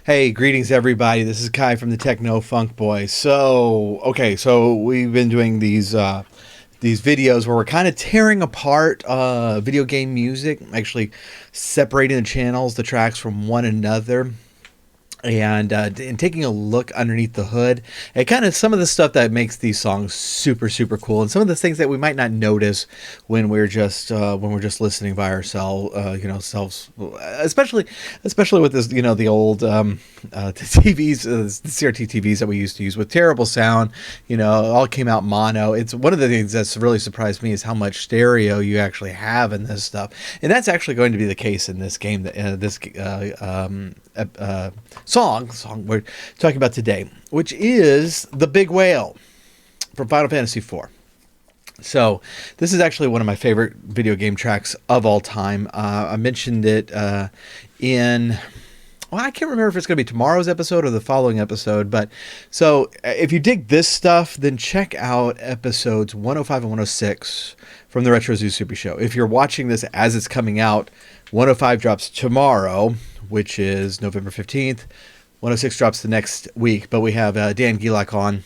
Hey, greetings everybody. This is Kai from the Techno Funk Boys. So we've been doing these videos where we're kind of tearing apart video game music, actually separating the channels, the tracks from one another, and taking a look underneath the hood and kind of some of the stuff that makes these songs super cool, and some of the things that we might not notice when we're just listening by ourselves, selves, especially with this, the old TVs, the CRT TVs that we used to use with terrible sound. It all came out mono. It's one of the things that's really surprised me is how much stereo you actually have in this stuff, and that's actually going to be the case in this game. Song we're talking about today, which is The Big Whale from Final Fantasy IV. So this is actually one of my favorite video game tracks of all time. I mentioned it I can't remember if it's going to be tomorrow's episode or the following episode, but so if you dig this stuff, then check out episodes 105 and 106 from the Retro Zoo Super Show. If you're watching this as it's coming out, 105 drops tomorrow, which is November 15th. 106 drops the next week, but we have Dan Gilak on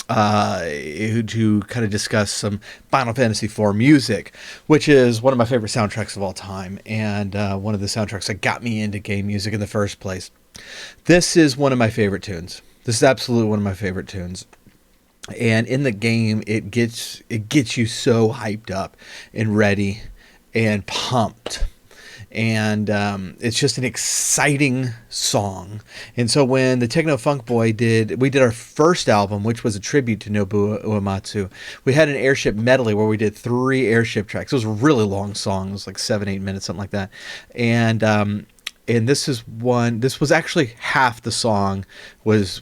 to kind of discuss some Final Fantasy IV music, which is one of my favorite soundtracks of all time, and one of the soundtracks that got me into game music in the first place. This is one of my favorite tunes. This is absolutely one of my favorite tunes. And in the game, it gets you so hyped up and ready and pumped. And it's just an exciting song. And so when the Techno Funk Boy we did our first album, which was a tribute to Nobuo Uematsu. We had an airship medley where we did 3 airship tracks. It was a really long song. It was like 7-8 minutes, something like that. And this was actually half the song was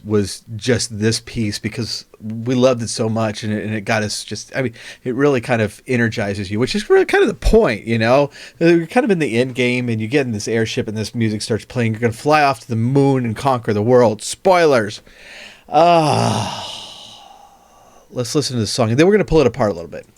just this piece, because we loved it so much, and it got us it really kind of energizes you, which is really kind of the point, You're kind of in the end game, and you get in this airship and this music starts playing. You're going to fly off to the moon and conquer the world. Spoilers. Let's listen to the song, and then we're going to pull it apart a little bit.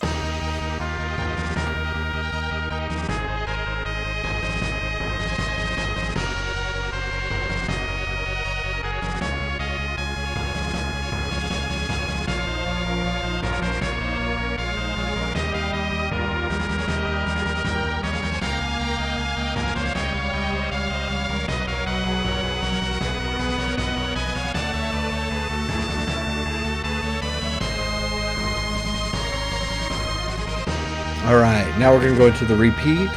All right, now we're going to go into the repeat,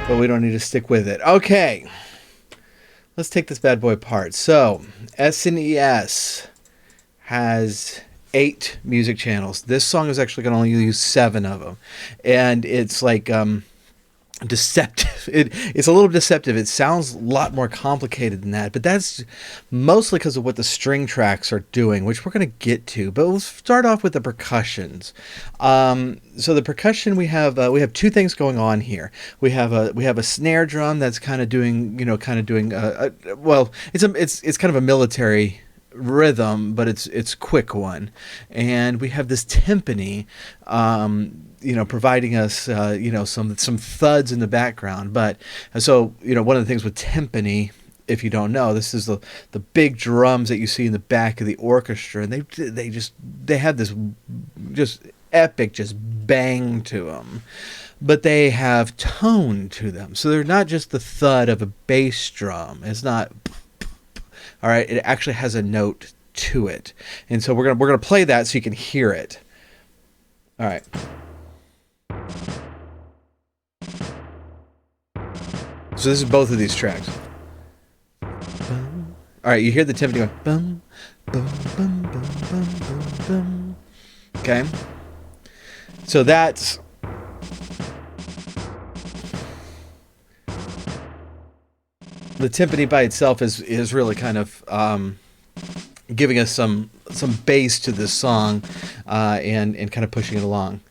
but we don't need to stick with it. Okay, let's take this bad boy apart. So, SNES has 8 music channels. This song is actually going to only use 7 of them, and it's like deceptive. It's a little deceptive. It sounds a lot more complicated than that, but that's mostly because of what the string tracks are doing, which we're going to get to. But we'll start off with the percussions. So the percussion, we have 2 things going on here. We have a snare drum that's kind of doing it's kind of a military rhythm, but it's quick one, and we have this timpani providing us some thuds in the background. But so one of the things with timpani, if you don't know, this is the big drums that you see in the back of the orchestra, and they have this just epic bang to them, but they have tone to them, so they're not just the thud of a bass drum. It's not. All right, it actually has a note to it, and so we're gonna play that so you can hear it. All right. So this is both of these tracks. All right, you hear the timpani going bum bum bum bum bum bum bum. Okay, so that's. The timpani by itself is really kind of giving us some bass to this song, and kind of pushing it along.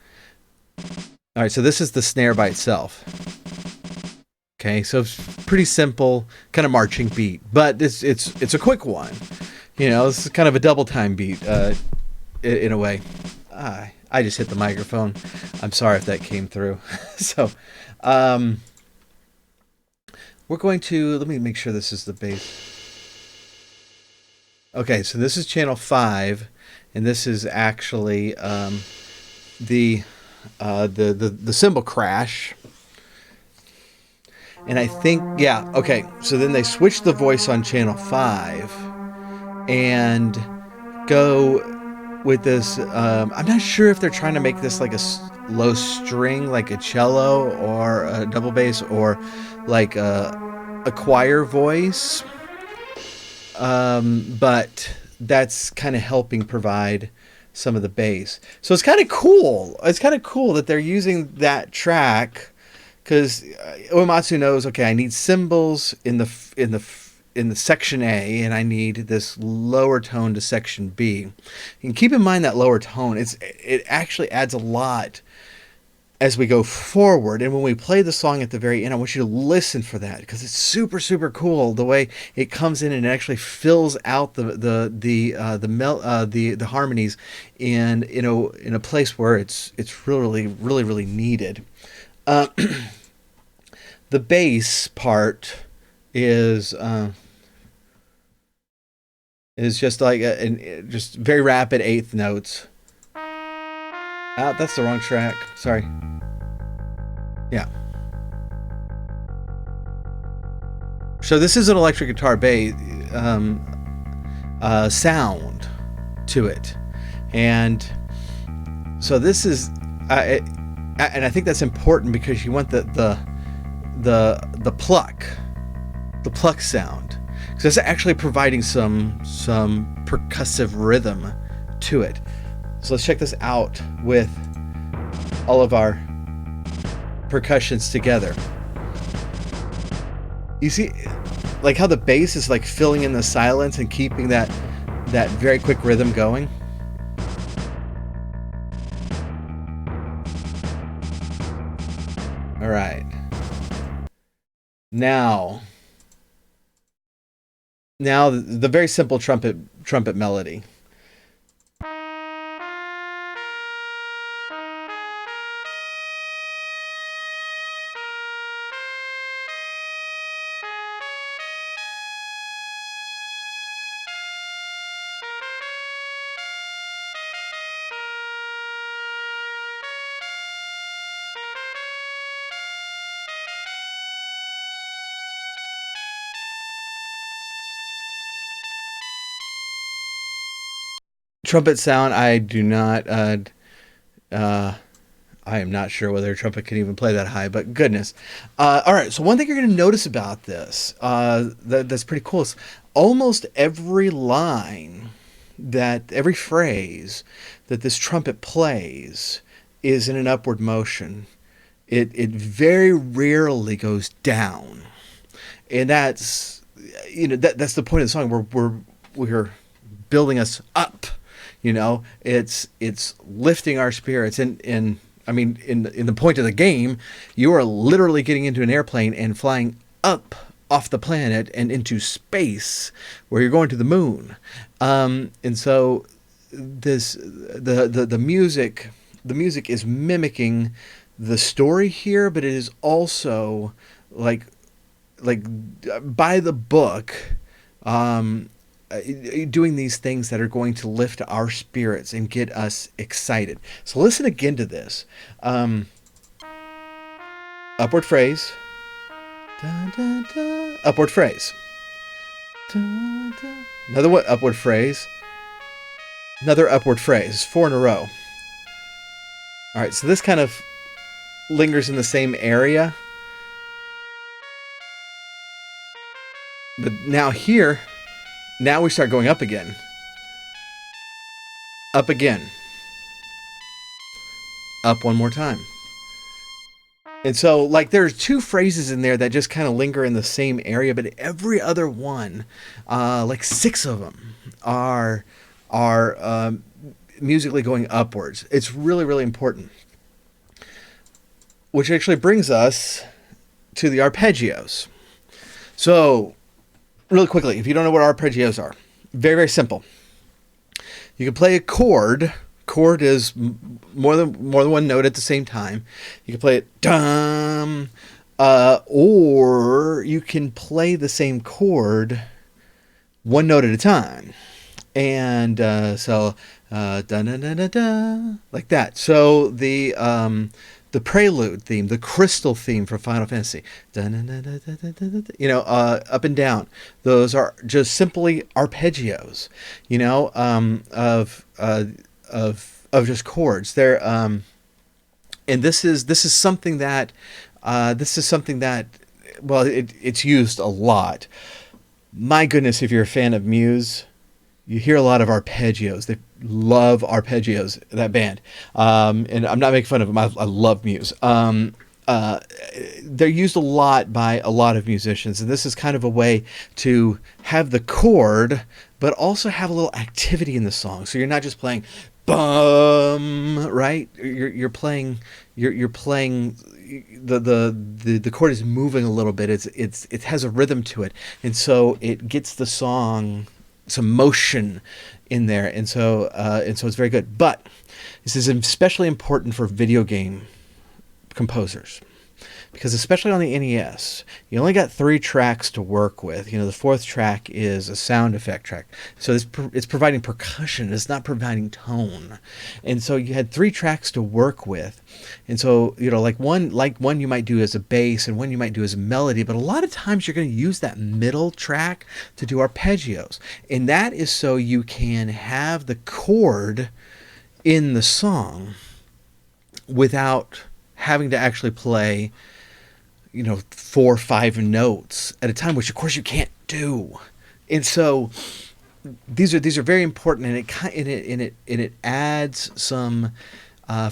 All right, so this is the snare by itself. Okay, so it's pretty simple, kind of marching beat, but it's a quick one. This is kind of a double time beat in a way. I just hit the microphone. I'm sorry if that came through. So. We're going to, let me make sure this is the bass. Okay, so this is channel 5, and this is actually the, the cymbal crash. And I think, yeah, okay, so then they switch the voice on channel 5 and go with this. I'm not sure if they're trying to make this like a low string, like a cello or a double bass, or like a choir voice. But that's kind of helping provide some of the bass. So it's kind of cool. It's kind of cool that they're using that track because Uematsu knows. Okay, I need cymbals in the section A, and I need this lower tone to section B. And keep in mind that lower tone. It actually adds a lot as we go forward. And when we play the song at the very end, I want you to listen for that because it's super, super cool the way it comes in and it actually fills out the harmonies in a place where it's really, really, really needed. Uh, the bass part is just like just very rapid eighth notes. That's the wrong track. Sorry. Yeah. So this is an electric guitar bass sound to it, and so this is, and I think that's important because you want the pluck sound, because it's actually providing some percussive rhythm to it. So let's check this out with all of our percussions together. You see, like how the bass is like filling in the silence and keeping that very quick rhythm going. All right. Now the very simple trumpet melody. Trumpet sound, I do not I am not sure whether a trumpet can even play that high, but goodness. All right, so one thing you're going to notice about this that's pretty cool is almost every line, every phrase that this trumpet plays is in an upward motion. It very rarely goes down, and that's that's the point of the song. We're building us up. It's lifting our spirits, and I mean, in the point of the game, you are literally getting into an airplane and flying up off the planet and into space, where you're going to the moon. And so the music is mimicking the story here, but it is also like by the book. Doing these things that are going to lift our spirits and get us excited. So listen again to this. Upward phrase. Da, da, da. Upward phrase. Da, da. Another one, upward phrase. Another upward phrase. 4 in a row. All right, so this kind of lingers in the same area. But now here, now we start going up again. Up again. Up one more time. And so, like, there's 2 phrases in there that just kind of linger in the same area, but every other one, like 6 of them, are musically going upwards. It's really, really important. Which actually brings us to the arpeggios. So, really quickly, if you don't know what arpeggios are, very, very simple. You can play a chord. Chord is more than one note at the same time. You can play it dum, or you can play the same chord one note at a time. And da da da da da, like that. So the prelude theme, the crystal theme for Final Fantasy, da da da da da da da, up and down. Those are just simply arpeggios, of just chords. They're and this is something that well, it's used a lot. My goodness, if you're a fan of Muse, you hear a lot of arpeggios. They love arpeggios, that band. And I'm not making fun of them. I love Muse. They're used a lot by a lot of musicians, and this is kind of a way to have the chord, but also have a little activity in the song. So you're not just playing bum, right? You're playing the chord is moving a little bit. It has a rhythm to it, and so it gets the song some motion in there, and so it's very good. But this is especially important for video game composers, because especially on the NES, you only got 3 tracks to work with. The 4th track is a sound effect track, so it's providing percussion. It's not providing tone, and so you had 3 tracks to work with, and so like one you might do as a bass, and one you might do as a melody. But a lot of times you're going to use that middle track to do arpeggios, and that is so you can have the chord in the song without having to actually play 4 or 5 notes at a time, which of course you can't do. And so these are very important, and it adds some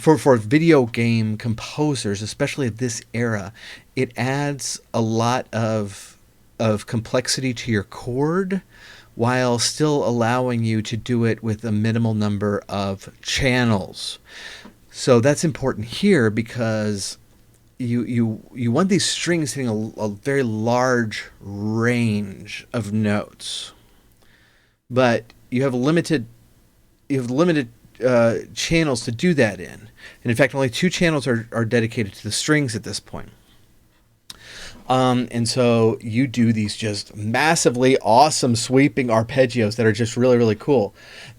for video game composers, especially of this era. It adds a lot of complexity to your chord, while still allowing you to do it with a minimal number of channels. So that's important here, because you want these strings hitting a very large range of notes, but you have limited channels to do that in. And in fact, only 2 channels are dedicated to the strings at this point. And so you do these just massively awesome sweeping arpeggios that are just really, really cool.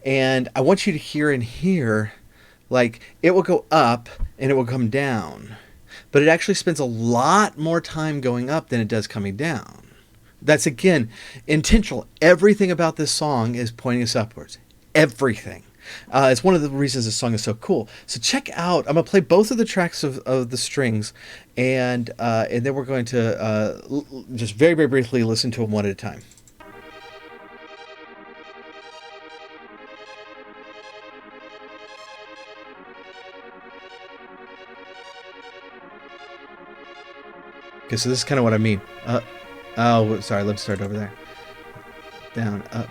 And I want you to hear in here, like, it will go up and it will come down, but it actually spends a lot more time going up than it does coming down. That's, again, intentional. Everything about this song is pointing us upwards. Everything. It's one of the reasons this song is so cool. So check out, I'm going to play both of the tracks of the strings, and then we're going to just very, very briefly listen to them one at a time. Okay, so this is kind of what I mean. Oh, sorry, let's start over there. Down, up,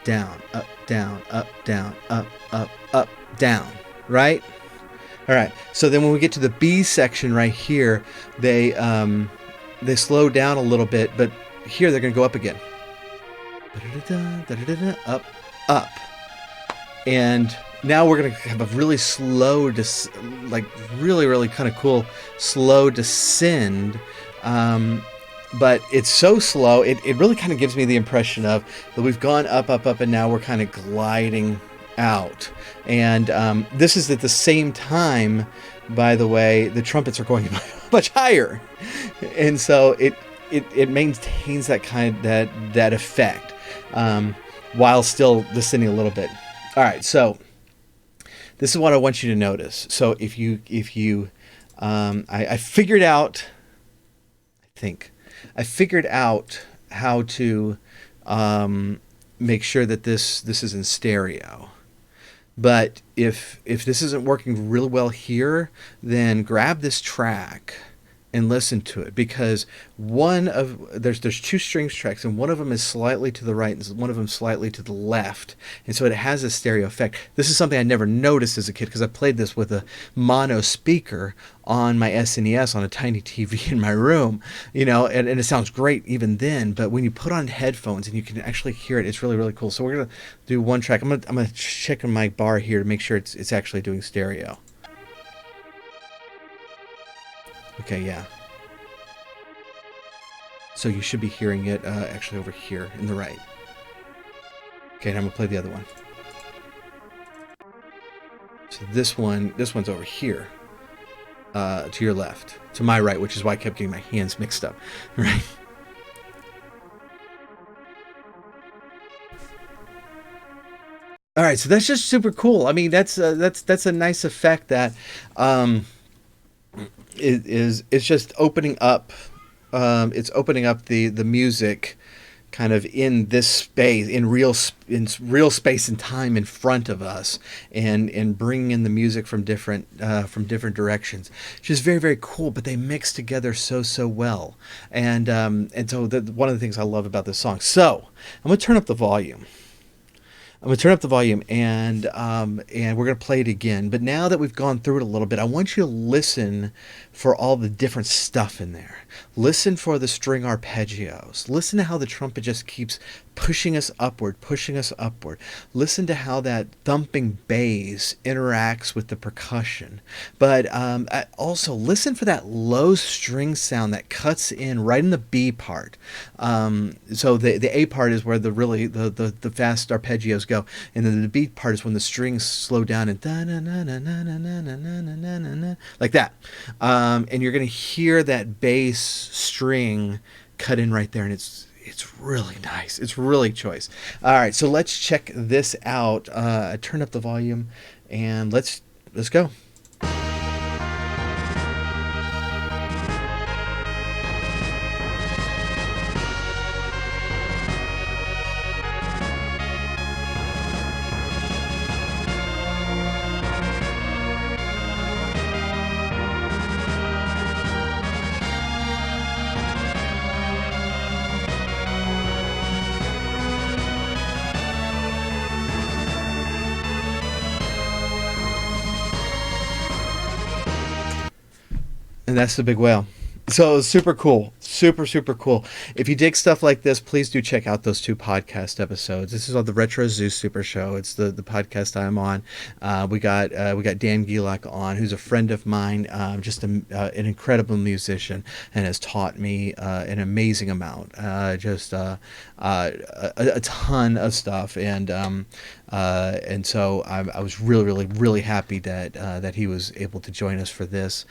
down, up, down, up, down, right? All right, so then when we get to the B section right here, they slow down a little bit, but here they're going to go up again. Up, up. And now we're going to have a really slow, really, really kind of cool, slow descend. But it's so slow, it really kind of gives me the impression of that we've gone up, up, up, and now we're kind of gliding out. And this is at the same time, by the way, the trumpets are going much higher. And so it maintains that that effect, while still descending a little bit. All right, so this is what I want you to notice. So if you I figured out, I figured out how to make sure that this is in stereo. But if this isn't working really well here, then grab this track and listen to it, because there's 2 strings tracks, and one of them is slightly to the right and one of them slightly to the left, and so it has a stereo effect. This is something I never noticed as a kid, because I played this with a mono speaker on my SNES on a tiny TV in my room, and it sounds great even then. But when you put on headphones and you can actually hear it, it's really, really cool. So we're gonna do one track. I'm gonna check on my bar here to make sure it's actually doing stereo. Okay, yeah. So you should be hearing it actually over here in the right. Okay, now I'm gonna play the other one. So this one's over here, to your left, to my right, which is why I kept getting my hands mixed up, right? All right, so that's just super cool. I mean, that's a nice effect that um, it's just opening up. It's opening up the music kind of in this space, in real space and time in front of us, and bringing in the music from different directions, which is very very cool. But they mix together so well, and so one of the things I love about this song. So I'm gonna turn up the volume. I'm gonna turn up the volume, and we're gonna play it again. But now that we've gone through it a little bit, I want you to listen for all the different stuff in there. Listen for the string arpeggios. Listen to how the trumpet just keeps pushing us upward, pushing us upward. Listen to how that thumping bass interacts with the percussion. But also listen for that low string sound that cuts in right in the B part. So the A part is where the fast arpeggios go, and then the B part is when the strings slow down and like that. And you're gonna hear that bass string cut in right there, and it's really nice. It's really choice. All right, so let's check this out. Turn up the volume, and let's go. And that's the big whale. So super cool, super cool. If you dig stuff like this, please do check out those two podcast episodes. This is on the Retro Zoo Super Show. It's the podcast I'm on. We got Dan Gilak on, who's a friend of mine, just an incredible musician, and has taught me an amazing amount, a ton of stuff, and so I was really happy that he was able to join us for this.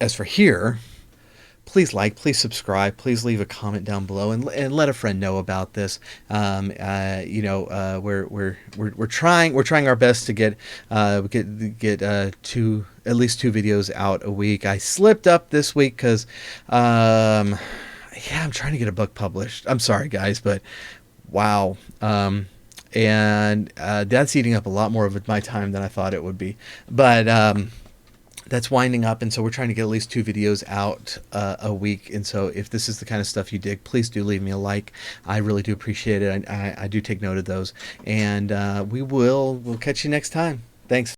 As for here, please like, please subscribe, please leave a comment down below, and let a friend know about this. We're trying our best to get two, at least two videos out a week. I slipped up this week because I'm trying to get a book published. I'm sorry guys, but wow. And that's eating up a lot more of my time than I thought it would be. But that's winding up, and so we're trying to get at least two videos out a week. And so if this is the kind of stuff you dig, please do leave me a like. I really do appreciate it. I do take note of those, and we'll catch you next time. Thanks.